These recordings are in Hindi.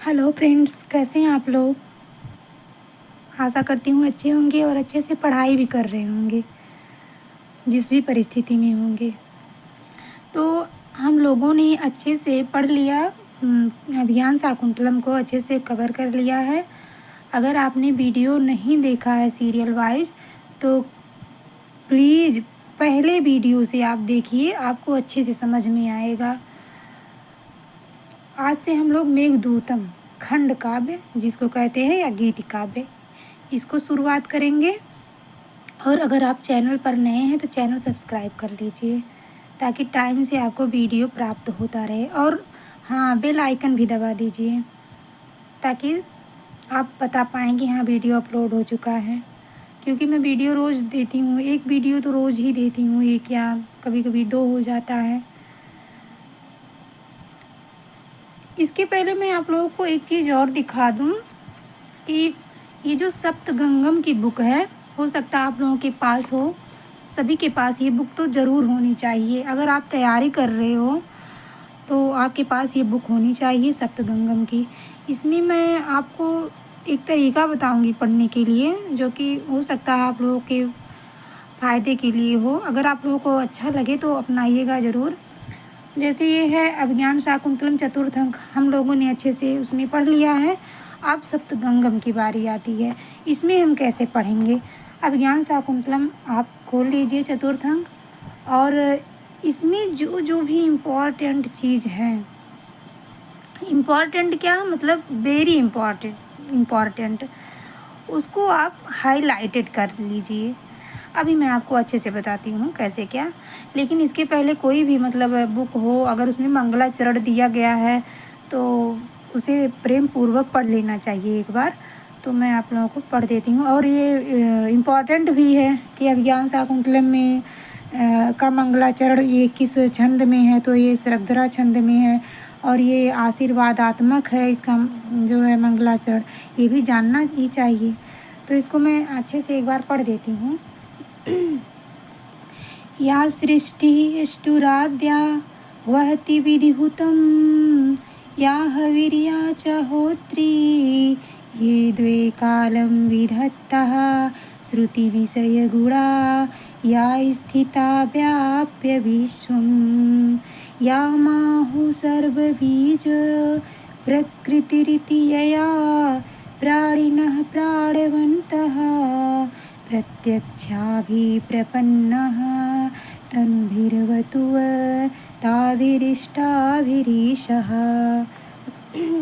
हेलो फ्रेंड्स, कैसे हैं आप लोग। आशा करती हूँ अच्छे होंगे और अच्छे से पढ़ाई भी कर रहे होंगे, जिस भी परिस्थिति में होंगे। तो हम लोगों ने अच्छे से पढ़ लिया, अभियान शाकुंतलम को अच्छे से कवर कर लिया है। अगर आपने वीडियो नहीं देखा है सीरियल वाइज तो प्लीज़ पहले वीडियो से आप देखिए, आपको अच्छे से समझ में आएगा। आज से हम लोग मेघदूतम खंड काव्य, जिसको कहते हैं, या गीति काव्य, इसको शुरुआत करेंगे। और अगर आप चैनल पर नए हैं तो चैनल सब्सक्राइब कर लीजिए, ताकि टाइम से आपको वीडियो प्राप्त होता रहे। और हाँ, बेल आइकन भी दबा दीजिए, ताकि आप बता पाएँ कि हाँ, वीडियो अपलोड हो चुका है। क्योंकि मैं वीडियो रोज़ देती हूँ, एक वीडियो तो रोज़ ही देती हूँ, एक या कभी कभी दो हो जाता है। इसके पहले मैं आप लोगों को एक चीज़ और दिखा दूँ कि ये जो सप्तगंगम की बुक है, हो सकता है आप लोगों के पास हो। सभी के पास ये बुक तो ज़रूर होनी चाहिए। अगर आप तैयारी कर रहे हो तो आपके पास ये बुक होनी चाहिए सप्तगंगम की। इसमें मैं आपको एक तरीका बताऊंगी पढ़ने के लिए, जो कि हो सकता है आप लोगों के फ़ायदे के लिए हो। अगर आप लोगों को अच्छा लगे तो अपनाइएगा ज़रूर। जैसे ये है अभिज्ञान शाकुंतलम चतुर्थ अंक, हम लोगों ने अच्छे से उसमें पढ़ लिया है। अब सप्तगंगम की बारी आती है, इसमें हम कैसे पढ़ेंगे। अभिज्ञान शाकुंतलम आप खोल लीजिए चतुर्थ अंक, और इसमें जो जो भी इम्पोर्टेंट चीज़ है, इम्पॉर्टेंट क्या मतलब वेरी इम्पॉर्टेंट, उसको आप हाईलाइटेड कर लीजिए। अभी मैं आपको अच्छे से बताती हूँ कैसे क्या। लेकिन इसके पहले कोई भी मतलब बुक हो, अगर उसमें मंगलाचरण दिया गया है तो उसे प्रेम पूर्वक पढ़ लेना चाहिए एक बार। तो मैं आप लोगों को पढ़ देती हूँ। और ये इम्पॉर्टेंट भी है कि अभिज्ञान शाकुंतलम में का मंगलाचरण ये किस छंद में है, तो ये सरगधरा छंद में है। और ये आशीर्वादात्मक है, इसका जो है मंगलाचरण, ये भी जानना ही चाहिए। तो इसको मैं अच्छे से एक बार पढ़ देती हूँ। या सृष्टिष्टुराद्या वहति विधिहुतं, या हविर्या च होत्री, ये द्वे कालं विधत्तः श्रुतिविषयगुणा, या स्थिता व्याप्य विश्वं, या माहु सर्वबीज प्रकृतिरिति यया प्राणिनः प्राणवन्तः, प्रत्यक्षाभिप्रपन्नः तनुभिर्वतुः ताभिरिष्टाभिरीशः।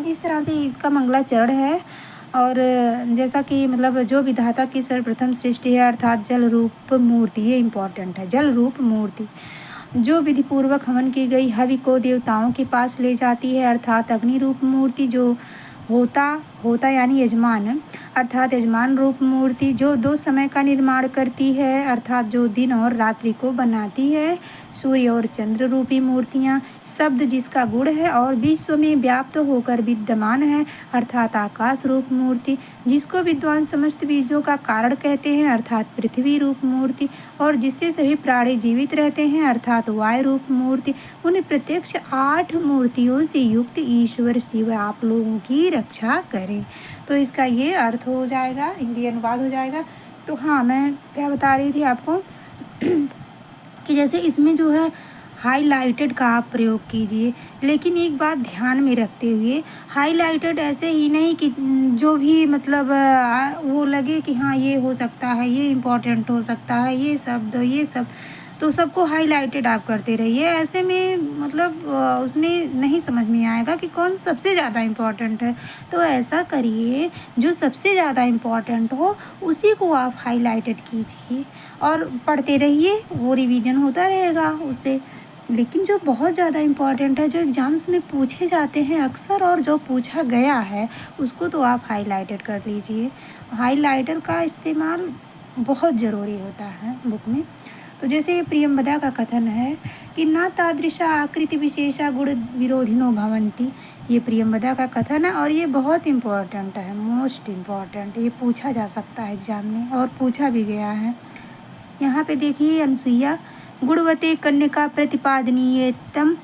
इस तरह से इसका मंगलाचरण है। और जैसा कि मतलब जो विधाता की सर्वप्रथम सृष्टि है, अर्थात जल रूप मूर्ति, ये इम्पॉर्टेंट है। जल रूप मूर्ति जो विधिपूर्वक हवन की गई हवि को देवताओं के पास ले जाती है, अर्थात अग्नि रूप मूर्ति जो होता यानी यजमान, अर्थात यजमान रूप मूर्ति जो दो समय का निर्माण करती है, अर्थात जो दिन और रात्रि को बनाती है। सूर्य और चंद्र रूपी मूर्तियाँ, शब्द जिसका गुण है और विश्व में व्याप्त होकर विद्यमान है, अर्थात आकाश रूप मूर्ति जिसको विद्वान समस्त बीजों का कारण कहते हैं, अर्थात पृथ्वी रूप मूर्ति, और जिससे सभी प्राणी जीवित रहते हैं, अर्थात वायु रूप मूर्ति। उन प्रत्यक्ष 8 मूर्तियों से युक्त ईश्वर शिव आप लोगों की रक्षा करें। तो इसका ये अर्थ हो जाएगा, हिंदी अनुवाद हो जाएगा। तो हाँ, मैं क्या बता रही थी आपको कि जैसे इसमें जो है हाईलाइटेड का आप प्रयोग कीजिए, लेकिन एक बात ध्यान में रखते हुए, हाईलाइटेड ऐसे ही नहीं कि जो भी मतलब वो लगे कि हाँ ये हो सकता है, ये इम्पोर्टेंट हो सकता है, ये सब तो सबको हाईलाइटेड आप करते रहिए। ऐसे में मतलब उसमें नहीं समझ में आएगा कि कौन सबसे ज़्यादा इम्पोर्टेंट है। तो ऐसा करिए जो सबसे ज़्यादा इम्पोर्टेंट हो उसी को आप हाईलाइटेड कीजिए और पढ़ते रहिए, वो रिवीजन होता रहेगा उससे। लेकिन जो बहुत ज़्यादा इम्पॉर्टेंट है, जो एग्ज़ाम्स में पूछे जाते हैं अक्सर और जो पूछा गया है, उसको तो आप हाईलाइटेड कर लीजिए। हाईलाइटर का इस्तेमाल बहुत ज़रूरी होता है बुक में। तो जैसे प्रियंवदा का कथन है कि न तादृशा आकृति विशेषा गुण विरोधिनो भवन्ति, ये प्रियंवदा का कथन है और ये बहुत इम्पॉर्टेंट है, मोस्ट इम्पॉर्टेंट। ये पूछा जा सकता है एग्ज़ाम में और पूछा भी गया है। यहाँ पे देखिए, अनसुईया गुणवते कन्यका प्रतिपादनीयतम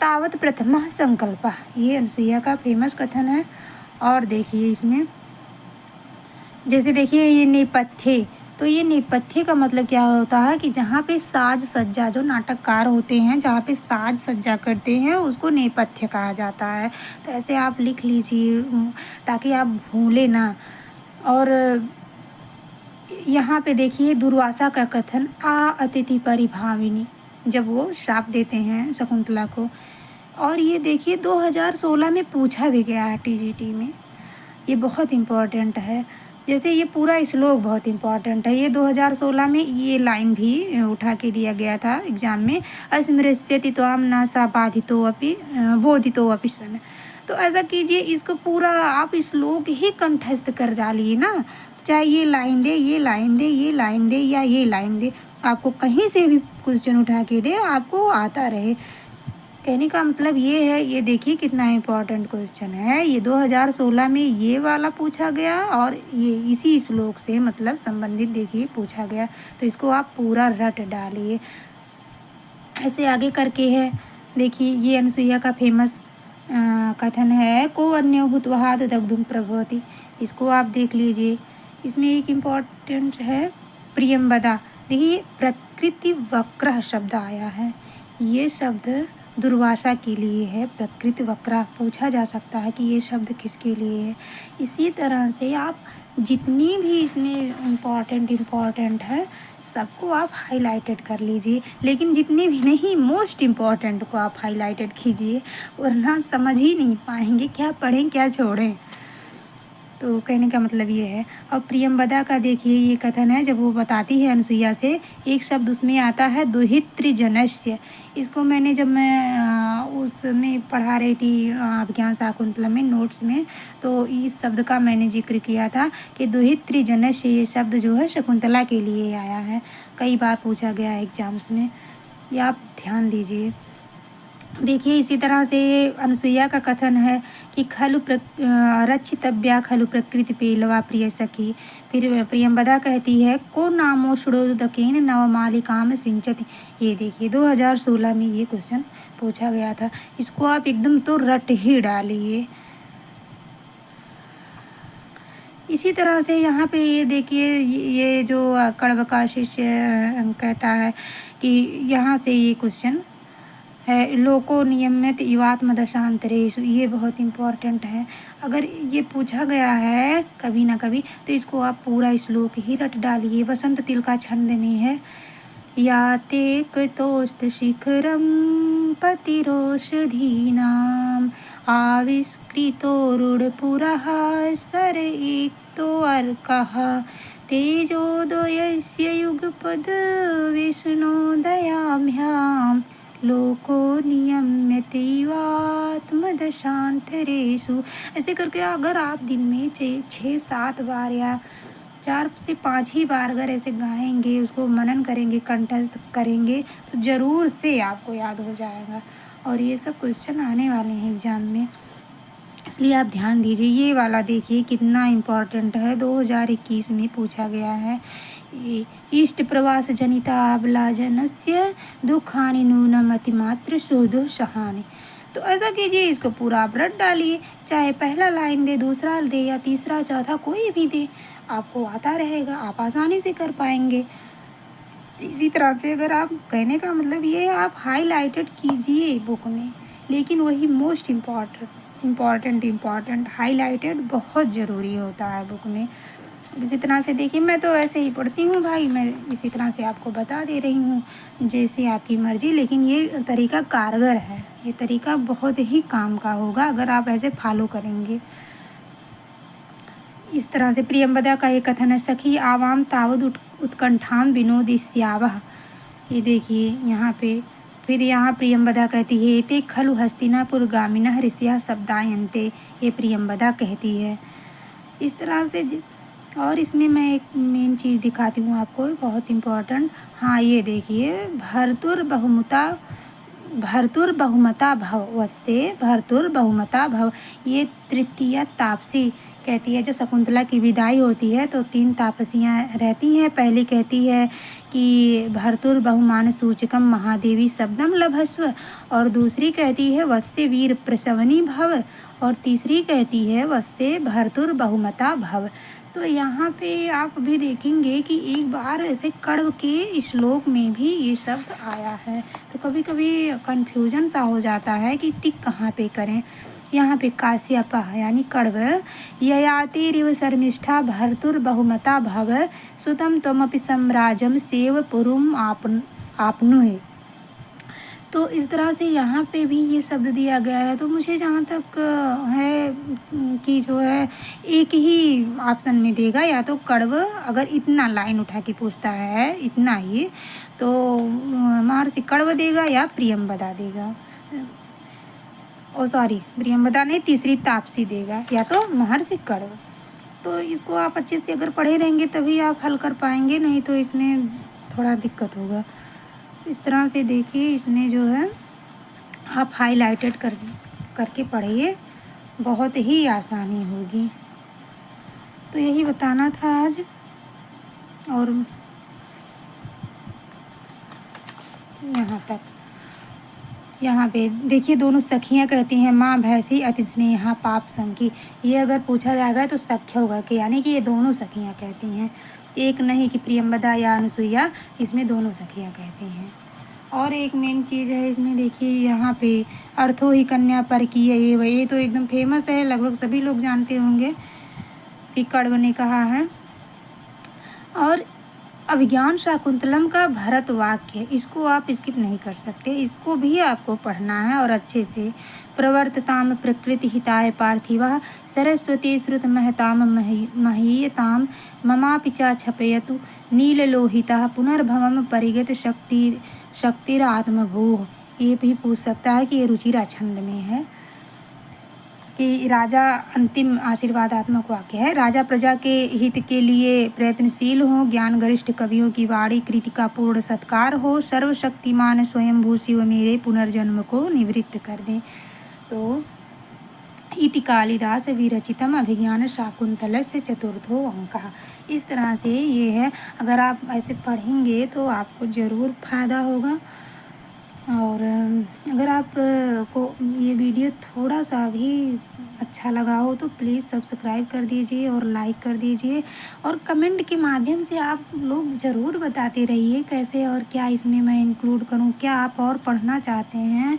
तावत प्रथमः संकल्पः, ये अनुसुईया का फेमस कथन है। और देखिए इसमें जैसे देखिए ये नेपथ्य, तो ये नेपथ्य का मतलब क्या होता है कि जहाँ पे साज सज्जा, जो नाटककार होते हैं जहाँ पे साज सज्जा करते हैं उसको नेपथ्य कहा जाता है। तो ऐसे आप लिख लीजिए ताकि आप भूले ना। और यहाँ पे देखिए दुर्वासा का कथन आ अतिथि परिभाविनी, जब वो श्राप देते हैं शकुंतला को। और ये देखिए 2016 में पूछा भी गया है टीजीटी में, ये बहुत इम्पोर्टेंट है। जैसे ये पूरा श्लोक बहुत इम्पोर्टेंट है, ये 2016 में ये लाइन भी उठा के दिया गया था एग्जाम में, अस्मृश्यति त्वां न सा बाधितो अपि बोधितो अपि सन। तो ऐसा कीजिए, इसको पूरा आप श्लोक ही कंठस्थ कर डालिए ना, चाहे ये लाइन दे, ये लाइन दे, ये लाइन दे या ये लाइन दे, आपको कहीं से भी क्वेश्चन उठा के दे आपको आता रहे। कहने का मतलब ये है, ये देखिए कितना इम्पोर्टेंट क्वेश्चन है। ये 2016 में ये वाला पूछा गया और ये इसी श्लोक से मतलब संबंधित देखिए पूछा गया। तो इसको आप पूरा रट डालिए। ऐसे आगे करके है देखिए, ये अनुसुईया का फेमस कथन है, को अन्यो हुत्वहाद दग्धुम प्रभवति। इसको आप देख लीजिए। इसमें एक इम्पॉर्टेंट है प्रियंवदा। देखिए प्रकृति वक्र शब्द आया है, ये शब्द दुर्वासा के लिए है। प्रकृति वक्र पूछा जा सकता है कि ये शब्द किसके लिए है। इसी तरह से आप जितनी भी इसमें इम्पॉर्टेंट है सबको आप हाईलाइटेड कर लीजिए, लेकिन जितने भी नहीं मोस्ट इम्पॉर्टेंट को आप हाईलाइटेड कीजिए, वरना समझ ही नहीं पाएंगे क्या पढ़ें क्या छोड़ें। तो कहने का मतलब ये है। और प्रियंवदा का देखिए ये कथन है, जब वो बताती है अनुसुईया से, एक शब्द उसमें आता है दुहितृजनस्य। इसको मैंने जब मैं उसमें पढ़ा रही थी अभिज्ञान शाकुंतलम में नोट्स में, तो इस शब्द का मैंने जिक्र किया था कि दुहितृजनस्य ये शब्द जो है शकुंतला के लिए आया है, कई बार पूछा गया है एग्जाम्स में, ये आप ध्यान दीजिए। देखिए इसी तरह से अनुसुईया का कथन है कि खलु रक्षितव्या खलु प्रकृति पेलवा प्रिय सखी। फिर प्रियंवदा कहती है, को नामो षडोदकेन नवमालिकाम सिंचति। ये देखिए 2016 में ये क्वेश्चन पूछा गया था, इसको आप एकदम तो रट ही डालिए। इसी तरह से यहाँ पे ये देखिए, ये जो कण्व का शिष्य कहता है कि यहाँ से ये क्वेश्चन है, लोको नियमित युवात्म दशांतरेषु, ये बहुत इम्पोर्टेंट है। अगर ये पूछा गया है कभी ना कभी तो इसको आप पूरा श्लोक ही रट डालिए। वसंत तिल का छंद में है, याते कृतोस्त शिखरम पतिरोषधीनाम आविष्कृतो रूढ़पुरः सर एकतो अर्कः तेजोदयस्य युगपद विष्णोदयाभ्याम लोको नियम्यतीवात्मदशांतरेषु। ऐसे करके अगर आप दिन में 6-7 बार या 4 से 5 ही बार अगर ऐसे गाएंगे, उसको मनन करेंगे, कंठस्थ करेंगे, तो ज़रूर से आपको याद हो जाएगा। और ये सब क्वेश्चन आने वाले हैं एग्ज़ाम में, इसलिए आप ध्यान दीजिए। ये वाला देखिए कितना इम्पोर्टेंट है, 2021 में पूछा गया है। इष्ट प्रवास जनिता आबलाजनस्य दुखानि नूनमतिमात्र शोधो सहानि। तो ऐसा कीजिए, इसको पूरा आप रट डालिए, चाहे पहला लाइन दे, दूसरा दे या तीसरा चौथा कोई भी दे, आपको आता रहेगा, आप आसानी से कर पाएंगे। इसी तरह से अगर आप, कहने का मतलब ये है, आप हाईलाइटेड कीजिए बुक में, लेकिन वही मोस्ट इम्पॉर्टेंट हाईलाइटेड बहुत ज़रूरी होता है बुक में। इसी तरह से देखिए, मैं तो ऐसे ही पढ़ती हूँ भाई, मैं इसी तरह से आपको बता दे रही हूँ, जैसे आपकी मर्ज़ी, लेकिन ये तरीका कारगर है, ये तरीका बहुत ही काम का होगा अगर आप ऐसे फॉलो करेंगे। इस तरह से प्रियंवदा का ये कथन है, सखी आवाम तावद उत्कंठाम विनोदिस्यावः। ये देखिए यहाँ पे, फिर यहाँ प्रियंवदा कहती है, ते खलु हस्तिनापुर गामिनः ऋषियः शब्दायन्ते। ये प्रियंवदा कहती है इस तरह से। और इसमें मैं एक मेन चीज़ दिखाती हूँ आपको, बहुत इम्पोर्टेंट। हाँ ये देखिए, भर्तुर्बहुमता भव, ये तृतीया तापसी कहती है। जब शकुंतला की विदाई होती है तो 3 तापसियाँ रहती हैं। पहली कहती है कि भर्तुर्बहुमान सूचकम महादेवी शब्दम लभस्व, और दूसरी कहती है वत्से वीर प्रसवनी भव, और तीसरी कहती है वत्से भर्तुर्बहुमता भव। तो यहाँ पे आप भी देखेंगे कि एक बार ऐसे कण्व के श्लोक में भी ये शब्द आया है। तो कभी कभी कन्फ्यूजन सा हो जाता है कि टिक कहाँ पे करें। यहाँ पे काश्यप यानी कण्व, ययातिरिव शर्मिष्ठा भर्तुर्बहुमता भव, सुतं त्वमपि सम्राजम सेव पुरुम आपनुहि। तो इस तरह से यहाँ पे भी ये शब्द दिया गया है। तो मुझे जहाँ तक है कि जो है एक ही ऑप्शन में देगा, या तो कण्व अगर इतना लाइन उठा के पूछता है इतना ही, तो महर्षि कण्व देगा या प्रियंवदा देगा। ओ सॉरी, प्रियंवदा नहीं, तीसरी तापसी देगा, या तो महर्षि कण्व। तो इसको आप अच्छे से अगर पढ़े रहेंगे तभी आप हल कर पाएंगे, नहीं तो इसमें थोड़ा दिक्कत होगा। इस तरह से देखिए, इसमें जो है आप हाईलाइटेड करके पढ़िए, बहुत ही आसानी होगी। तो यही बताना था आज। और यहाँ तक, यहाँ पे देखिए दोनों सखियाँ कहती हैं माँ भैंसी अति स्नेहा पाप संकी। ये अगर पूछा जाएगा तो सख्य होगा कि यानी कि ये दोनों सखियाँ कहती हैं, एक नहीं कि प्रियंवदा या अनुसुईया, इसमें दोनों सखियाँ कहती हैं। और एक मेन चीज़ है इसमें, देखिए यहाँ पे अर्थो ही कन्या पर की है ये तो एकदम फेमस है, लगभग सभी लोग जानते होंगे कि कण्व ने कहा है। और अभिज्ञान शाकुंतलम का भरत वाक्य, इसको आप स्किप नहीं कर सकते, इसको भी आपको पढ़ना है और अच्छे से। प्रवर्तताम प्रकृति हिताय पार्थिवा, सरस्वती श्रुत महताम महीयताम, ममापि च छपयतु नीललोहिता, पुनर्भवम परिगत शक्तिरात्मभूः। ये भी पूछ सकता है कि ये रुचिरा छंद में है कि राजा, अंतिम आशीर्वादात्मक वाक्य है, राजा प्रजा के हित के लिए प्रयत्नशील हो, ज्ञान गरिष्ठ कवियों की वाणी कृतिका पूर्ण सत्कार हो, सर्वशक्तिमान स्वयंभू शिव मेरे पुनर्जन्म को निवृत्त कर दें। तो इति कालिदास विरचितम अभिज्ञान शाकुंतलस्य चतुर्थो अंकः। इस तरह से ये है, अगर आप ऐसे पढ़ेंगे तो आपको ज़रूर फ़ायदा होगा। और अगर आप को ये वीडियो थोड़ा सा भी अच्छा लगा हो तो प्लीज़ सब्सक्राइब कर दीजिए और लाइक कर दीजिए, और कमेंट के माध्यम से आप लोग ज़रूर बताते रहिए कैसे और क्या इसमें मैं इंक्लूड करूं, क्या आप और पढ़ना चाहते हैं।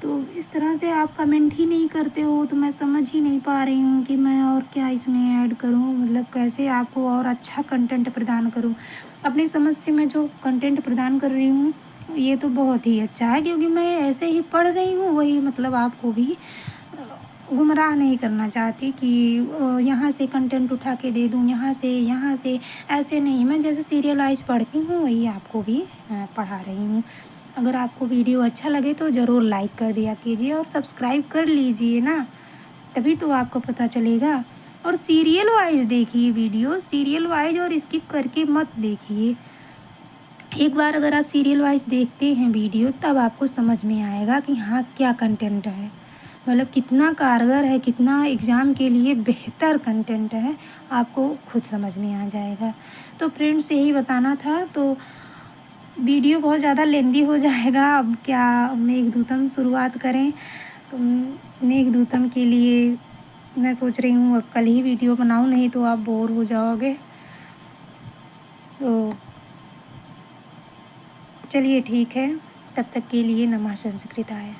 तो इस तरह से आप कमेंट ही नहीं करते हो तो मैं समझ ही नहीं पा रही हूँ कि मैं और क्या इसमें ऐड करूँ, मतलब कैसे आपको और अच्छा कंटेंट प्रदान करूँ। अपनी समझ से मैं जो कंटेंट प्रदान कर रही हूँ ये तो बहुत ही अच्छा है, क्योंकि मैं ऐसे ही पढ़ रही हूँ, वही मतलब आपको भी गुमराह नहीं करना चाहती कि यहाँ से कंटेंट उठा के दे दूँ, यहाँ से, ऐसे नहीं। मैं जैसे सीरियल वाइज पढ़ती हूँ वही आपको भी पढ़ा रही हूँ। अगर आपको वीडियो अच्छा लगे तो ज़रूर लाइक कर दिया कीजिए और सब्सक्राइब कर लीजिए ना, तभी तो आपको पता चलेगा। और सीरियल वाइज देखिए वीडियो, सीरियल वाइज, और स्किप करके मत देखिए। एक बार अगर आप सीरियल वाइज देखते हैं वीडियो तब आपको समझ में आएगा कि हाँ क्या कंटेंट है, मतलब कितना कारगर है, कितना एग्ज़ाम के लिए बेहतर कंटेंट है, आपको खुद समझ में आ जाएगा। तो फ्रेंड्स यही बताना था। तो वीडियो बहुत ज़्यादा लेंदी हो जाएगा, अब क्या मेघदूतम शुरुआत करें। तो मेघदूतम के लिए मैं सोच रही हूँ अब कल ही वीडियो बनाऊँ, नहीं तो आप बोर हो जाओगे। तो चलिए ठीक है, तब तक के लिए नमः संस्कृताय।